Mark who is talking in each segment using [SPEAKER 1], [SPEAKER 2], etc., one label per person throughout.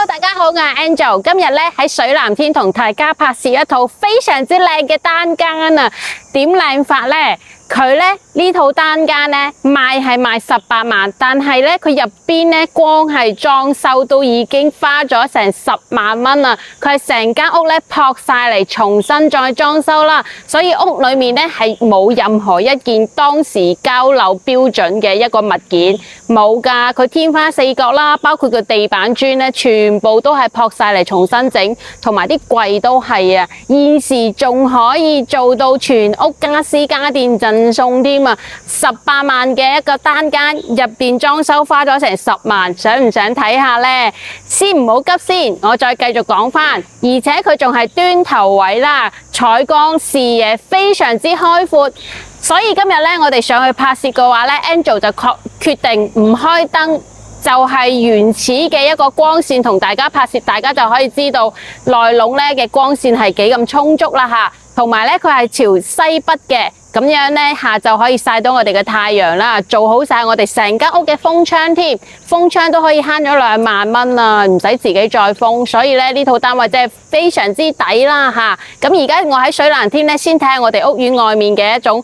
[SPEAKER 1] 大家好，我係 Angel， 今日咧喺水藍天同大家拍攝一套非常之靚嘅單間啊！點靚法咧？佢咧呢套單間咧賣係賣18萬，但係咧佢入邊咧光係裝修都已經花咗成10萬蚊啦！佢係成間屋咧撲晒嚟重新再裝修啦，所以屋裏面咧係冇任何一件當時交樓標準嘅一個物件冇噶，佢天花四角啦，包括個地板磚咧，全部都係撲晒嚟重新整，同埋啲櫃都係啊！現時仲可以做到全屋家私家電贈送添啊！18萬嘅一個單間，入邊裝修花咗成10萬，想唔想睇下呢？先唔好急先，我再繼續講翻，而且佢仲係端頭位啦，採光視野非常之開闊。所以今日咧，我哋上去拍攝嘅話咧 ，Angel 就決定唔開燈，就係原始嘅一個光線同大家拍攝，大家就可以知道內籠咧嘅光線係幾咁充足啦吓。同埋咧，佢係朝西北嘅，咁樣咧下晝可以曬到我哋嘅太陽啦，做好晒我哋成間屋嘅風窗添，風窗都可以慳咗2萬蚊啊，唔使自己再封，所以咧呢套單位真係非常之抵啦吓。咁而家我喺水藍天咧，先睇下我哋屋苑外面嘅一種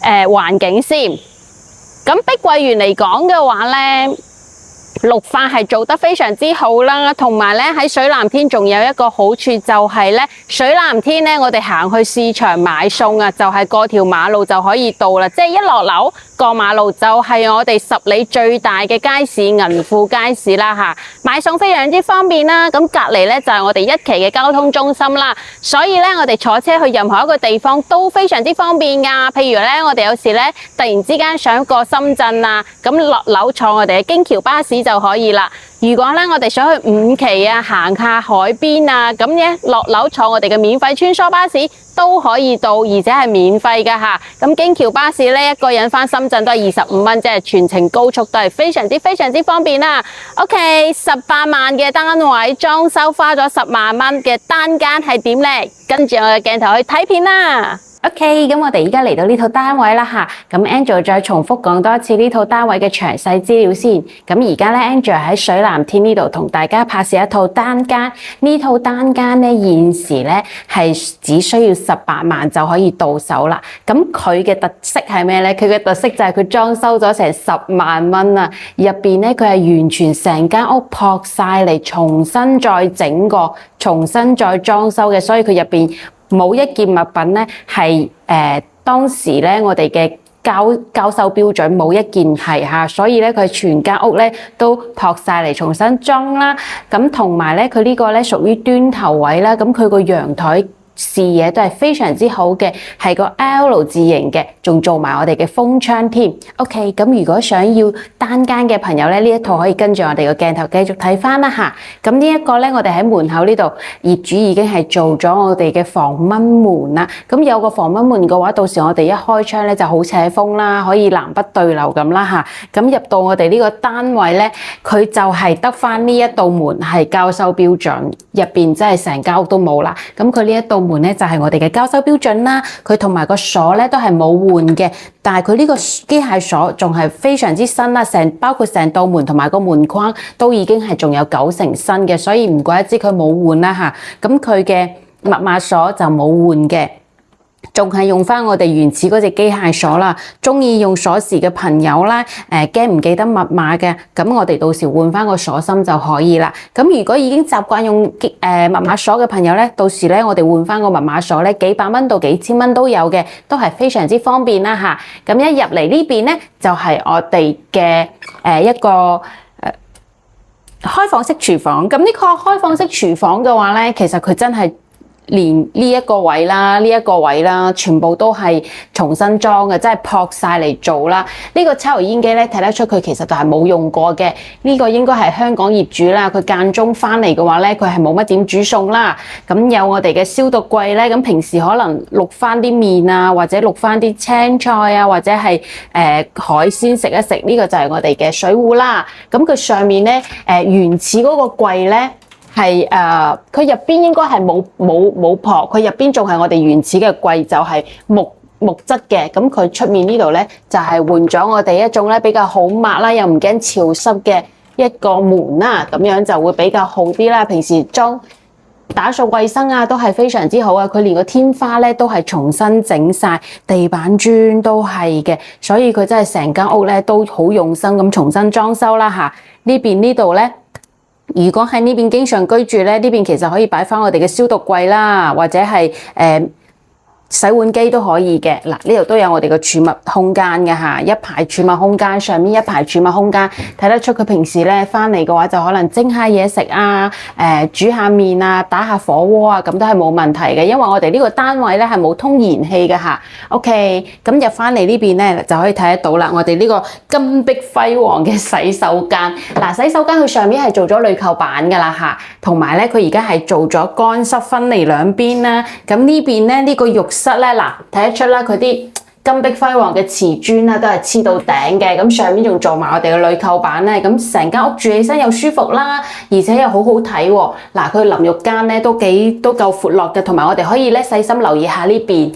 [SPEAKER 1] 環境先。咁碧桂園嚟講嘅話咧，綠化係做得非常之好啦，同埋咧喺水藍天仲有一個好處就係咧，水藍天咧我哋行去市場買餸啊，就係過條馬路就可以到啦，即係一落樓過馬路就係我哋10里最大嘅街市銀富街市啦吓，買餸非常之方便啦。咁隔籬咧就係我哋一期嘅交通中心啦，所以咧我哋坐車去任何一個地方都非常之方便噶。譬如咧我哋有時咧突然之間想過深圳啊，咁落樓坐我哋嘅京橋巴士就可以啦。如果咧我哋想去5期啊，行下海邊啊，咁咧落樓坐我哋嘅免費穿梭巴士都可以到，而且係免費噶吓。咁京橋巴士咧一個人返深圳都係25蚊，即係全程高速都係非常之方便啦。OK， 18萬嘅單位裝修花咗10萬蚊嘅單間係點咧？跟住我嘅鏡頭去睇片啦。OK， 咁我哋而家嚟到呢套單位啦吓，咁 Angel 再重複講多一次呢套單位嘅詳細資料先。咁而家咧 Angel 喺水藍天呢度同大家拍攝一套單間，呢套單間咧現時咧係只需要18萬就可以到手啦。咁佢嘅特色係咩咧？佢嘅特色就係佢裝修咗成10萬蚊啊！入邊咧佢係完全成間屋撲晒嚟，重新再整過，重新再裝修嘅，所以佢入邊冇一件物品咧係當時咧我哋嘅交收標準冇一件係吓，所以咧佢全間屋咧都撲晒嚟重新裝啦。咁同埋咧佢呢個咧屬於端頭位啦，咁佢個陽台視野都係非常之好嘅，係個 L 字形嘅，仲做埋我哋嘅風窗添。OK， 咁如果想要單間嘅朋友咧，呢一套可以跟住我哋個鏡頭繼續睇翻啦吓。咁呢一個咧，我哋喺門口呢度，業主已經係做咗我哋嘅防蚊門啦。咁有個防蚊門嘅話，到時我哋一開窗咧就好扯風啦，可以南北對流咁啦吓。咁入到我哋呢個單位咧，佢就係得翻呢一道門係交收標準，入邊真係成間屋都冇啦。咁佢呢一道門咧就係我哋嘅交收標準啦，佢同埋個鎖咧都係冇換嘅，但係佢呢個機械鎖仲係非常之新啦，包括成道門同埋個門框都已經係仲有90%新嘅，所以唔怪得知佢冇換啦吓。咁佢嘅密碼鎖就冇換嘅，仲係用翻我哋原始嗰隻機械鎖啦。中意用鎖匙嘅朋友啦，驚唔記得密碼嘅，咁我哋到時換翻個鎖芯就可以啦。咁如果已經習慣用密碼鎖嘅朋友咧，到時咧我哋換翻個密碼鎖咧，幾百蚊到幾千蚊都有嘅，都係非常之方便啦吓。咁一入嚟呢邊咧，就係我哋嘅一個開放式廚房。咁呢個開放式廚房嘅話咧，其實佢真係連呢一個位啦，呢一個位啦，全部都係重新裝嘅，真係撲晒嚟做啦。呢個抽油煙機咧，睇得出佢其實就係冇用過嘅。呢個應該係香港業主啦，佢間中翻嚟嘅話咧，佢係冇乜點煮餸啦。咁有我哋嘅消毒櫃咧，咁平時可能淥翻啲麵啊，或者淥翻啲青菜啊，或者係海鮮食一食，呢個就係我哋嘅水壺啦。咁佢上面咧原始嗰個櫃咧，係佢入邊應該係冇撲，佢入邊仲係我哋原始嘅櫃，就係木質嘅。咁佢出面呢度咧就係換咗我哋一種咧比較好抹啦，又唔驚潮濕嘅一個門啦，咁樣就會比較好啲啦。平時打掃衛生啊，都係非常之好啊！佢連個天花咧都係重新整晒，地板磚都係嘅，所以佢真係成間屋咧都好用心咁重新裝修啦嚇。呢度咧，如果喺呢邊經常居住咧，呢邊其實可以擺翻我哋嘅消毒櫃啦，或者係洗碗機都可以嘅。嗱，呢度都有我哋嘅儲物空間嘅嚇，一排儲物空間，上面一排儲物空間，睇得出佢平時咧翻嚟嘅話就可能蒸下嘢食啊，煮下麵啊，打下火鍋啊，咁都係冇問題嘅，因為我哋呢個單位咧係冇通燃氣嘅嚇。OK， 咁入翻嚟呢邊咧就可以睇得到啦，我哋呢個金碧輝煌嘅洗手間。嗱，洗手間佢上面係做咗鋁扣板噶啦嚇，同埋咧佢而家係做咗乾濕分離兩邊啦。咁呢邊咧呢個浴室咧，嗱，睇得出啦，佢啲金碧輝煌嘅瓷磚啦，都係黐到頂嘅。咁上面仲做埋我哋嘅鋁扣板咧，咁成間屋住起身又舒服啦，而且又好好睇喎。嗱，佢淋浴間咧都夠闊落嘅，同埋我哋可以咧細心留意下呢邊，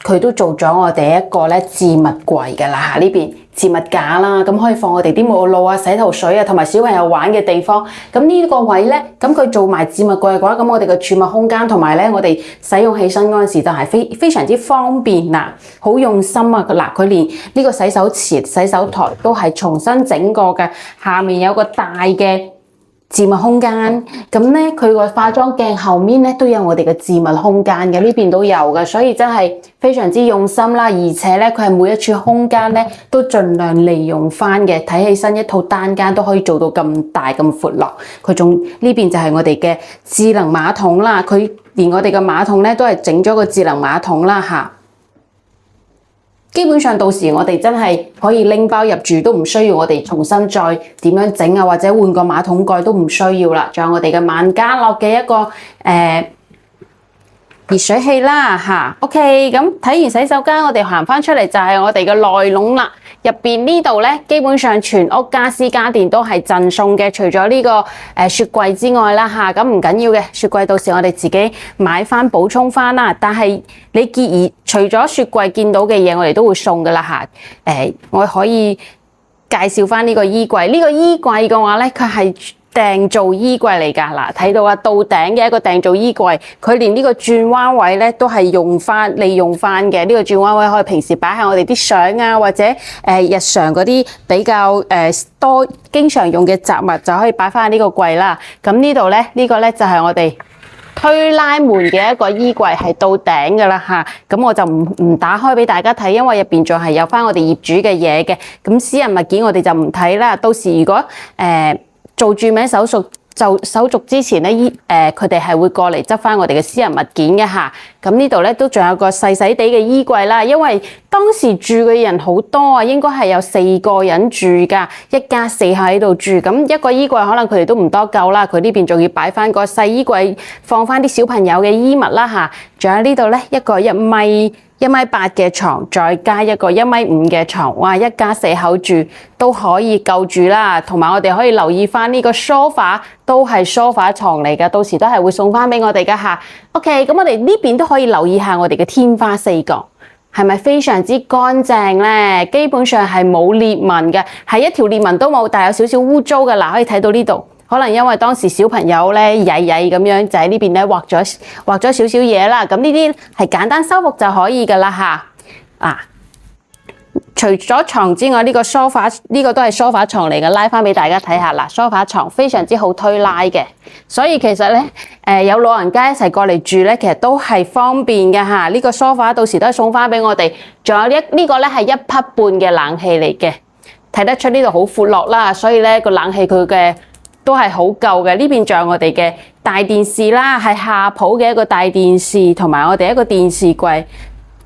[SPEAKER 1] 佢都做咗我哋一個咧置物櫃㗎啦嚇，呢邊置物架啦，咁可以放我哋啲沐浴露啊、洗頭水啊，同埋小朋友玩嘅地方。咁呢個位咧，咁佢做埋置物櫃嘅話，咁我哋嘅儲物空間同埋咧，我哋使用起身嗰陣時就係非常之方便啦，好用心啊！嗱，佢連呢個洗手池、洗手台都係重新整過嘅，下面有個大嘅置物空間，咁咧佢個化妝鏡後面咧都有我哋嘅置物空間嘅，呢邊都有嘅，所以真係非常之用心啦。而且咧佢係每一處空間咧都盡量利用翻嘅，睇起身一套單間都可以做到咁大咁闊落。佢仲呢邊就係我哋嘅智能馬桶啦，佢連我哋嘅馬桶咧都係整咗個智能馬桶啦嚇。基本上到時我哋真係可以拎包入住，都唔需要我哋重新再點樣整啊，或者換個馬桶蓋都唔需要啦。仲有我哋嘅萬家樂嘅一個熱水器啦嚇。OK， 咁睇完洗手間，我哋行翻出嚟就係我哋嘅內籠啦。入邊呢度咧，基本上全屋家私家電都係贈送嘅，除咗呢個雪櫃之外啦嚇，咁唔緊要嘅，雪櫃到時我哋自己買翻補充翻啦。但係你除咗雪櫃見到嘅嘢，我哋都會送噶啦嚇。我可以介紹翻呢個衣櫃，呢個衣櫃嘅話咧，佢係訂做衣櫃嚟㗎。嗱，睇到啊，到頂嘅一個訂做衣櫃，佢連呢個轉彎位咧都係利用翻嘅。呢個轉彎位可以平時擺下我哋啲相啊，或者日常嗰啲比較多經常用嘅雜物就可以擺翻喺呢個櫃啦。咁呢度咧，呢個咧就係我哋推拉門嘅一個衣櫃，係到頂㗎啦嚇。咁我就唔打開俾大家睇，因為入邊仲係有翻我哋業主嘅嘢嘅。咁私人物件我哋就唔睇啦。到時如果做住名手續之前咧，佢哋係會過嚟執翻我哋嘅私人物件嘅嚇。咁呢度咧都仲有個細細地嘅衣櫃啦，因為當時住嘅人好多啊，應該係有4個人住㗎，一家4喺度住。咁一個衣櫃可能佢哋都唔多夠啦，佢呢邊仲要擺翻個細衣櫃，放翻啲小朋友嘅衣物啦嚇。仲有呢度咧一個1.8米嘅床，再加一個1.5米嘅床，哇！一家4口住都可以夠住啦。同埋我哋可以留意翻呢個 sofa 都係 sofa 床嚟㗎，到時都係會送翻俾我哋㗎嚇。OK， 咁我哋呢邊都可以留意下我哋嘅天花4角，係咪非常之乾淨咧？基本上係冇裂紋嘅，係一條裂紋都冇，但係有少少污糟嘅。嗱，可以睇到呢度。可能因為當時小朋友咧曳咁樣，就喺呢邊咧畫咗少少嘢啦。咁呢啲係簡單修復就可以噶啦嚇。除咗床之外，呢個 sofa 呢個都係 sofa 床嚟嘅，拉翻俾大家睇下啦。sofa 床非常之好推拉嘅，所以其實咧有老人家一齊過嚟住咧，其實都係方便嘅嚇。呢個 sofa 到時都係送翻俾我哋。仲有呢個咧係1匹半嘅冷氣嚟嘅，睇得出呢度好闊落啦，所以咧個冷氣佢嘅都係好夠嘅。呢邊仲有我哋嘅大電視啦，係夏普嘅一個大電視，同埋我哋一個電視櫃，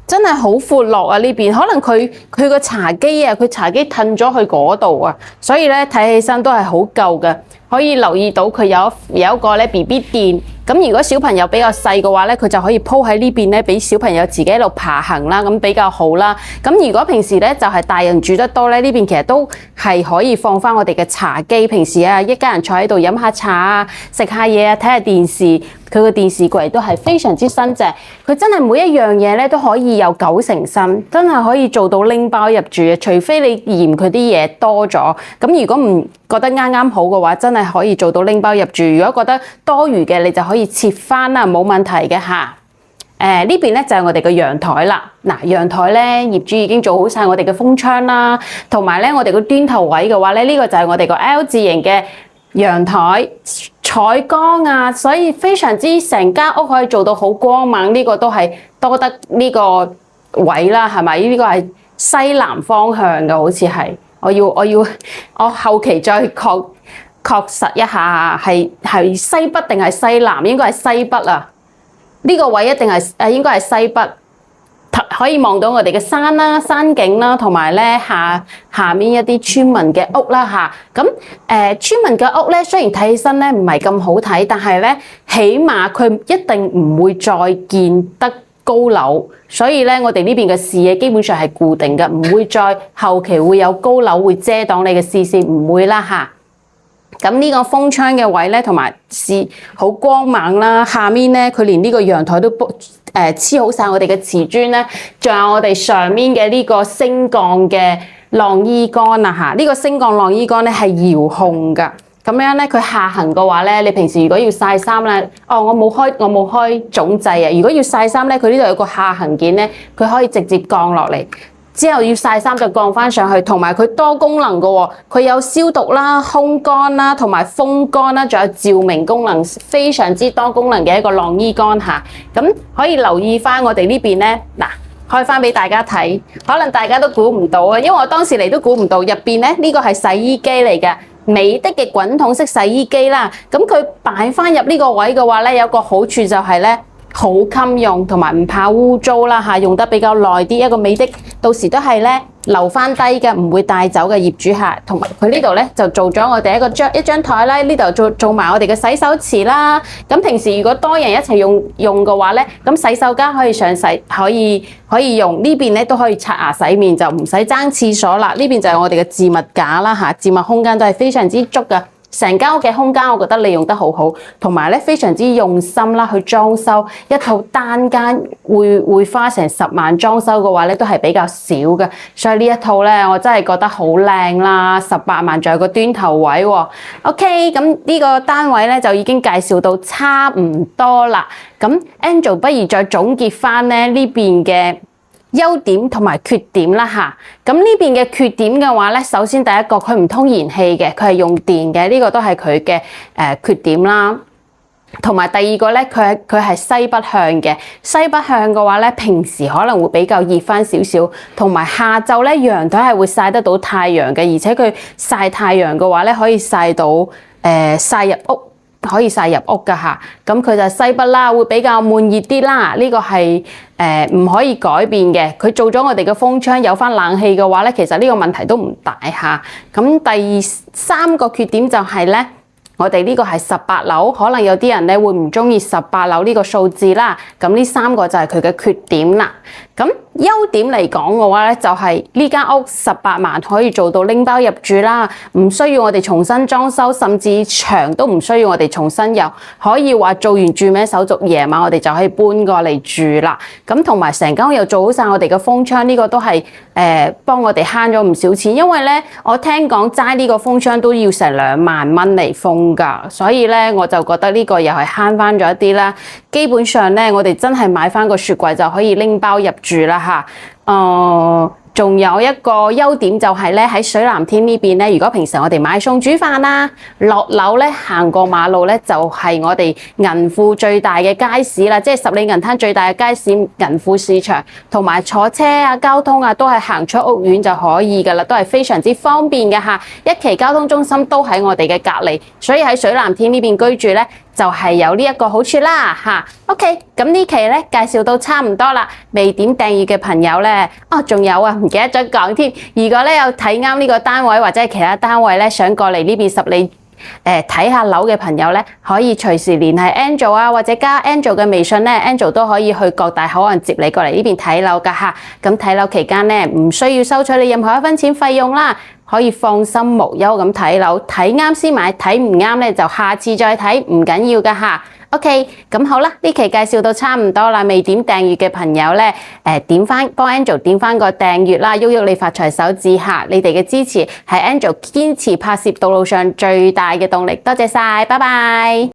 [SPEAKER 1] 真係好闊落啊！呢邊可能佢個茶几啊，佢茶几褪咗去嗰度啊，所以咧睇起身都係好夠嘅。可以留意到佢有一個咧 BB 墊，咁如果小朋友比較細嘅話咧，佢就可以鋪喺呢邊咧，俾小朋友自己喺度爬行啦，咁比較好啦。咁如果平時咧就係大人住得多咧，呢邊其實都係可以放翻我哋嘅茶几，平時啊一家人坐喺度飲下茶啊，食下嘢啊，睇下電視。佢個電視櫃都係非常之新淨，佢真係每一樣嘢咧都可以有9成新，真係可以做到拎包入住嘅。除非你嫌佢啲嘢多咗，咁如果唔覺得啱啱好嘅話，真係可以做到拎包入住。如果覺得多餘嘅，你就可以切翻啦，冇問題嘅嚇。呢邊咧就係我哋嘅陽台啦。嗱，陽台咧業主已經做好晒我哋嘅風窗啦，同埋咧我哋個端頭位嘅話咧，呢個就係我哋個 L 字形嘅陽台，採光啊，所以非常之成間屋可以做到好光猛。呢個都係多得呢個位啦，係咪？呢個係西南方向嘅，好似係。我後期再確實一下，係西北定係西南？應該係西北啊。呢個位一定係應該係西北，可以望到我哋嘅山啦、山景啦，同埋咧下面一啲村民嘅屋啦嚇。咁村民嘅屋咧，雖然睇起身咧唔係咁好睇，但係咧起碼佢一定唔會再建得高樓，所以咧我哋呢邊嘅視野基本上係固定嘅，唔會再後期會有高樓會遮擋你嘅視線，唔會啦嚇。咁呢個風窗嘅位咧，同埋好光猛啦。下面咧，佢連呢個陽台都黐好晒我哋嘅瓷磚咧，仲有我哋上面嘅呢個升降嘅晾衣杆啊嚇。呢個升降晾衣杆咧係遙控㗎，咁樣咧佢下行嘅話咧，你平時如果要曬衫咧，我冇開總掣啊。如果要曬衫咧，佢呢度有個下行鍵咧，佢可以直接降落嚟。之後要曬衫就降翻上去，同埋佢多功能嘅喎，佢有消毒啦、烘乾啦、同埋風乾啦，仲有照明功能，非常之多功能嘅一個晾衣杆嚇。咁可以留意翻我哋呢邊咧，嗱，開翻俾大家睇，可能大家都估唔到啊，因為我當時嚟都估唔到入邊咧呢個係洗衣機嚟嘅，美的嘅滾筒式洗衣機啦。咁佢擺翻入呢個位嘅話咧，有個好處就係咧，好襟用，同埋唔怕污糟啦嚇，用得比較耐啲。一個美的到時都係咧留翻低嘅，唔會帶走嘅業主客。同埋佢呢度咧就做咗我哋一張台啦，呢度做埋我哋嘅洗手池啦。咁平時如果多人一齊用嘅話咧，咁洗手間可以上洗，可以用呢邊咧都可以刷牙洗面，就唔使爭廁所啦。呢邊就係我哋嘅置物架啦嚇，置物空間都係非常之足㗎。成間屋嘅空間，我覺得利用得好好，同埋咧非常之用心啦，去裝修一套單間會花成10萬裝修嘅話咧，都係比較少嘅，所以呢一套咧我真係覺得好靚啦，18萬仲有個端頭位喎。OK， 咁呢個單位咧就已經介紹到差唔多啦。咁 Angel 不如再總結翻咧呢邊嘅優點同埋缺點啦嚇，咁呢邊嘅缺點嘅話咧，首先第一個佢唔通燃氣嘅，佢係用電嘅，呢個都係佢嘅缺點啦。同埋第二個咧，佢係西北向嘅，西北向嘅話咧，平時可能會比較熱翻少少，同埋下晝咧陽台係會曬得到太陽嘅，而且佢曬太陽嘅話咧，可以曬到曬入屋。可以曬入屋㗎嚇，咁佢就西北啦，會比較悶熱啲啦。呢個係唔可以改變嘅。佢做咗我哋嘅風窗，有翻冷氣嘅話咧，其實呢個問題都唔大嚇。咁第三個缺點就係咧，我哋呢個係18樓，可能有啲人咧會唔中意18樓呢個數字啦。咁呢3個就係佢嘅缺點啦。咁優點嚟講嘅話咧，就係呢間屋18萬可以做到拎包入住啦，唔需要我哋重新裝修，甚至牆都唔需要我哋重新油，可以話做完住名手續，夜晚我哋就可以搬過嚟住啦。咁同埋成間屋又做好晒我哋嘅風窗，呢個都係幫我哋慳咗唔少錢，因為咧我聽講齋呢個風窗都要成2萬蚊嚟封㗎，所以咧我就覺得呢個又係慳翻咗一啲啦。基本上咧，我哋真係買翻個雪櫃就可以拎包入住啦嚇。仲有一個優點就係咧，喺水藍天呢邊咧，如果平時我哋買餸煮飯啦，落樓咧行過馬路咧，就係我哋銀富最大嘅街市啦，即係十里銀灘最大嘅街市銀富市場，同埋坐車啊、交通啊都係行出屋苑就可以噶啦，都係非常之方便嘅嚇。一期交通中心都喺我哋嘅隔離，所以喺水藍天呢邊居住咧，就係有呢一個好處啦嚇。OK，咁呢期咧介紹到差唔多啦，未點訂閱嘅朋友咧，仲有啊，唔記得咗講添。如果咧有睇啱呢個單位或者係其他單位咧，想過嚟呢邊10里睇下樓嘅朋友咧，可以隨時聯繫 Angel 啊，或者加 Angel 嘅微信咧 ，Angel 都可以去各大口岸接你過嚟呢邊睇樓噶嚇。咁睇樓期間咧，唔需要收取你任何一分錢費用啦。可以放心無憂咁睇樓，睇啱先買，睇唔啱咧就下次再睇，唔緊要噶吓。OK， 咁好啦，呢期介紹到差唔多啦，未點訂閱嘅朋友咧，幫 Angel 點翻個訂閱啦，喐喐你發財手指下，你哋嘅支持係 Angel 堅持拍攝道路上最大嘅動力，多謝晒，拜拜。